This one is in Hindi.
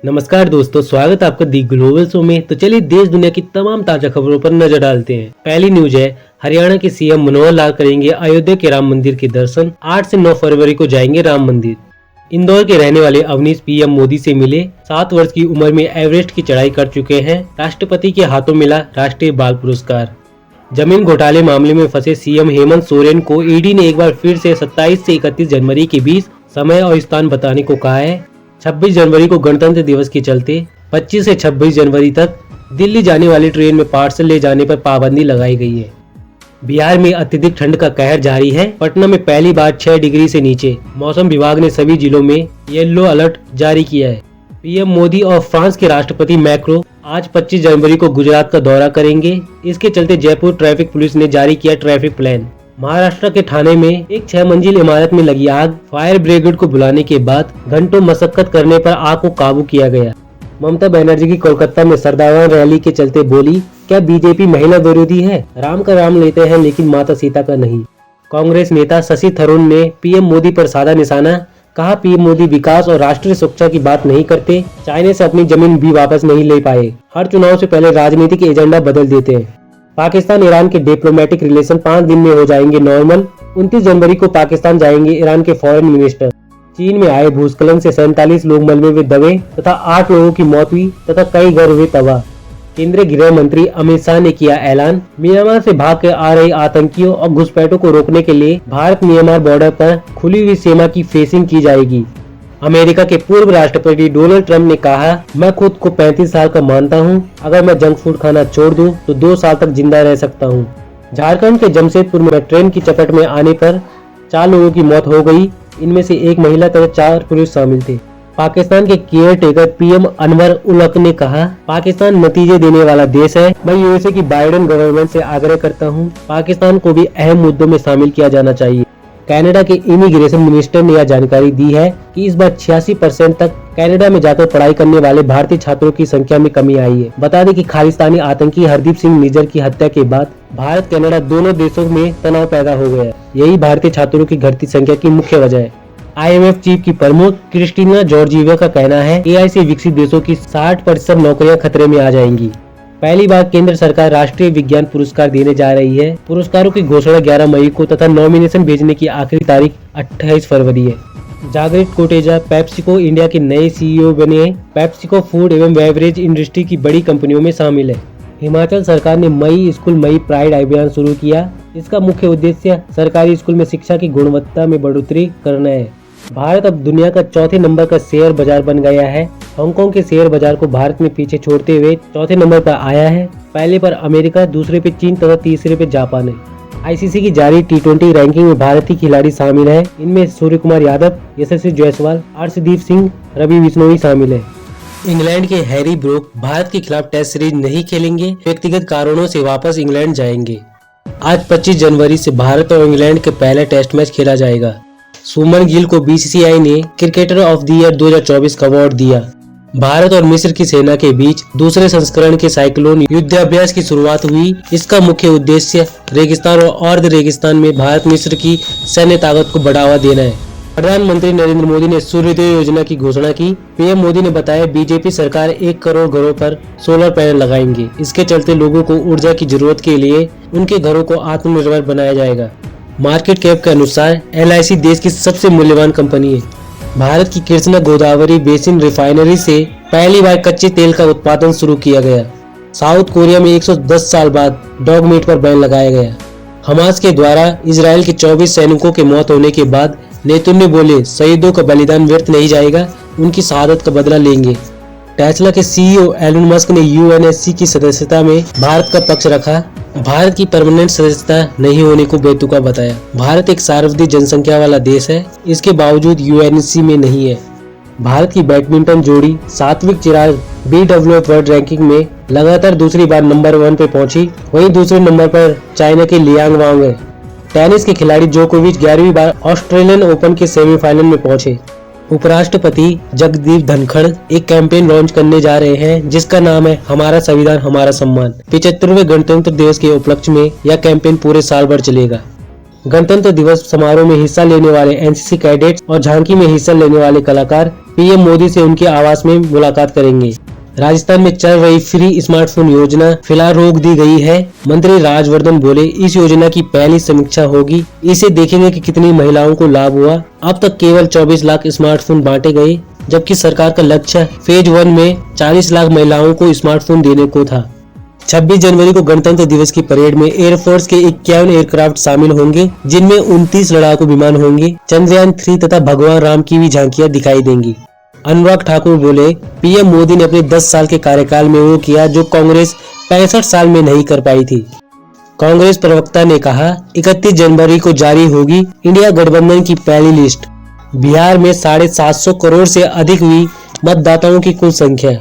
नमस्कार दोस्तों, स्वागत है आपका दी ग्लोबल शो में। तो चलिए देश दुनिया की तमाम ताजा खबरों पर नजर डालते हैं। पहली न्यूज है, हरियाणा के सीएम मनोहर लाल करेंगे अयोध्या के राम मंदिर के दर्शन। 8 से 9 फरवरी को जाएंगे राम मंदिर। इंदौर के रहने वाले अवनीश पीएम मोदी से मिले। 7 वर्ष की उम्र में एवरेस्ट की चढ़ाई कर चुके हैं। राष्ट्रपति के हाथों मिला राष्ट्रीय बाल पुरस्कार। जमीन घोटाले मामले में फंसे सीएम हेमंत सोरेन को ईडी ने एक बार फिर से 27 से 31 जनवरी के बीच समय और स्थान बताने को कहा है। 26 जनवरी को गणतंत्र दिवस के चलते 25 से 26 जनवरी तक दिल्ली जाने वाली ट्रेन में पार्सल ले जाने पर पाबंदी लगाई गई है। बिहार में अत्यधिक ठंड का कहर जारी है। पटना में पहली बार 6 डिग्री से नीचे। मौसम विभाग ने सभी जिलों में येलो अलर्ट जारी किया है। पीएम मोदी और फ्रांस के राष्ट्रपति मैक्रो आज 25 जनवरी को गुजरात का दौरा करेंगे। इसके चलते जयपुर ट्रैफिक पुलिस ने जारी किया ट्रैफिक प्लान। महाराष्ट्र के ठाणे में एक 6 मंजिल इमारत में लगी आग। फायर ब्रिगेड को बुलाने के बाद घंटों मशक्कत करने पर आग को काबू किया गया। ममता बनर्जी की कोलकाता में सरदार रैली के चलते बोली, क्या बीजेपी महिला विरोधी है? राम का राम लेते हैं लेकिन माता सीता का नहीं। कांग्रेस नेता शशि थरूर ने पीएम मोदी पर साधा निशाना। कहा, पीएम मोदी विकास और राष्ट्रीय सुरक्षा की बात नहीं करते, चाइना से अपनी जमीन भी वापस नहीं ले पाए, हर चुनाव से पहले राजनीतिक एजेंडा बदल देते हैं। पाकिस्तान ईरान के डिप्लोमेटिक रिलेशन 5 दिन में हो जाएंगे नॉर्मल। 29 जनवरी को पाकिस्तान जाएंगे ईरान के फॉरेन मिनिस्टर। चीन में आए भूस्खलन से 47 लोग मलबे में दबे तथा 8 लोगों की मौत हुई तथा कई घर हुए तबाह। केंद्रीय गृह मंत्री अमित शाह ने किया ऐलान, म्यांमार से भाग कर आ रहे आतंकियों और घुसपैठों को रोकने के लिए भारत म्यांमार बॉर्डर पर खुली हुई सीमा की फेंसिंग की जाएगी। अमेरिका के पूर्व राष्ट्रपति डोनाल्ड ट्रंप ने कहा, मैं खुद को 35 साल का मानता हूं। अगर मैं जंक फूड खाना छोड़ दूं तो 2 साल तक जिंदा रह सकता हूं। झारखंड के जमशेदपुर में ट्रेन की चपेट में आने पर 4 लोगों की मौत हो गई। इनमें से 1 महिला तथा 4 पुरुष शामिल थे। पाकिस्तान के care taker PM Anwar ul Haq ने कहा, पाकिस्तान नतीजे देने वाला देश है। मैं यूएसए की बाइडेन गवर्नमेंट से आग्रह करता हूं, पाकिस्तान को भी अहम मुद्दों में शामिल किया जाना चाहिए। कनाडा के इमिग्रेशन मिनिस्टर ने यह जानकारी दी है कि इस बार 86% तक कनाडा में जाकर पढ़ाई करने वाले भारतीय छात्रों की संख्या में कमी आई है। बता दें कि खालिस्तानी आतंकी हरदीप सिंह निज्जर की हत्या के बाद भारत कनाडा दोनों देशों में तनाव पैदा हो गया। यही भारतीय छात्रों की घटती संख्या की मुख्य वजह है। IMF चीफ की प्रमुख क्रिस्टीना जॉर्जिवा का कहना है, AI से विकसित देशों की 60% नौकरियां खतरे में आ जाएंगी। पहली बार केंद्र सरकार राष्ट्रीय विज्ञान पुरस्कार देने जा रही है। पुरस्कारों की घोषणा 11 मई को तथा नॉमिनेशन भेजने की आखिरी तारीख 28 फरवरी है। जागृत कोटेचा पेप्सिको इंडिया के नए CEO बने। पेप्सिको फूड एवं बेवरेज इंडस्ट्री की बड़ी कंपनियों में शामिल है। हिमाचल सरकार ने मई स्कूल मई प्राइड अभियान शुरू किया। इसका मुख्य उद्देश्य सरकारी स्कूल में शिक्षा की गुणवत्ता में बढ़ोतरी करना है। भारत अब दुनिया का 4थे नंबर का शेयर बाजार बन गया है। हांगकांग के शेयर बाजार को भारत में पीछे छोड़ते हुए 4थे नंबर पर आया है। पहले पर अमेरिका, दूसरे पे चीन तथा तीसरे पे जापान है। ICC की जारी T20 रैंकिंग में भारतीय खिलाड़ी शामिल है। इनमें सूर्य कुमार यादव, यशस्वी जायसवाल, अर्शदीप सिंह, रवि बिश्नोई शामिल है। इंग्लैंड के हैरी ब्रूक भारत के खिलाफ टेस्ट सीरीज नहीं खेलेंगे। व्यक्तिगत कारणों से वापस इंग्लैंड जाएंगे। आज 25 जनवरी से भारत और इंग्लैंड के पहला टेस्ट मैच खेला जाएगा। सुमन गिल को BCCI ने क्रिकेटर ऑफ द ईयर 2024 का अवार्ड दिया। भारत और मिस्र की सेना के बीच दूसरे संस्करण के साइक्लोन युद्धाभ्यास की शुरुआत हुई। इसका मुख्य उद्देश्य रेगिस्तान और अर्ध रेगिस्तान में भारत मिस्र की सैन्य ताकत को बढ़ावा देना है। प्रधानमंत्री नरेंद्र मोदी ने सूर्योदय योजना की घोषणा की। पीएम मोदी ने बताया, बीजेपी सरकार 1 करोड़ घरों पर सोलर पैनल लगाएंगे। इसके चलते लोगों को ऊर्जा की जरूरत के लिए उनके घरों को आत्मनिर्भर बनाया जाएगा। मार्केट कैप के अनुसार LIC देश की सबसे मूल्यवान कंपनी है। भारत की कृष्णा गोदावरी बेसिन रिफाइनरी से पहली बार कच्चे तेल का उत्पादन शुरू किया गया। साउथ कोरिया में 110 साल बाद डॉग मीट पर बैन लगाया गया। हमास के द्वारा इजराइल के 24 सैनिकों की मौत होने के बाद नेतन्याहू बोले, शहीदों का बलिदान व्यर्थ नहीं जाएगा, उनकी शहादत का बदला लेंगे। टेस्ला के CEO एलन मस्क ने UNSC की सदस्यता में भारत का पक्ष रखा। भारत की परमानेंट सदस्यता नहीं होने को बेतुका बताया। भारत एक सर्वाधिक जनसंख्या वाला देश है, इसके बावजूद UNSC में नहीं है। भारत की बैडमिंटन जोड़ी Satwik Chirag BWF world ranking में लगातार दूसरी बार नंबर 1 पे पहुंची। वहीं दूसरे नंबर पर चाइना के लियांग वांग है। टेनिस के खिलाड़ी जोकोविच 11वीं बार ऑस्ट्रेलियन ओपन के सेमीफाइनल में पहुंचे। उपराष्ट्रपति जगदीप धनखड़ एक कैंपेन लॉन्च करने जा रहे हैं जिसका नाम है हमारा संविधान हमारा सम्मान। 75वें गणतंत्र दिवस के उपलक्ष्य में यह कैंपेन पूरे साल भर चलेगा। गणतंत्र दिवस समारोह में हिस्सा लेने वाले एनसीसी कैडेट्स और झांकी में हिस्सा लेने वाले कलाकार पीएम मोदी से उनके आवास में मुलाकात करेंगे। राजस्थान में चल रही फ्री स्मार्टफोन योजना फिलहाल रोक दी गई है। मंत्री राजवर्धन बोले, इस योजना की पहली समीक्षा होगी, इसे देखेंगे कि कितनी महिलाओं को लाभ हुआ। अब तक केवल 24 लाख स्मार्टफोन बांटे गए, जबकि सरकार का लक्ष्य फेज 1 में 40 लाख महिलाओं को स्मार्टफोन देने को था। 26 जनवरी को गणतंत्र दिवस की परेड में एयरफोर्स के 51 एयरक्राफ्ट शामिल होंगे, जिनमें 29 लड़ाकू विमान होंगे। चंद्रयान 3 तथा भगवान राम की भी झांकियां दिखाई देंगी। अनुराग ठाकुर बोले, पीएम मोदी ने अपने 10 साल के कार्यकाल में वो किया जो कांग्रेस 65 साल में नहीं कर पाई थी। कांग्रेस प्रवक्ता ने कहा, 31 जनवरी को जारी होगी इंडिया गठबंधन की पहली लिस्ट। बिहार में 750 करोड़ से अधिक हुई मतदाताओं की कुल संख्या।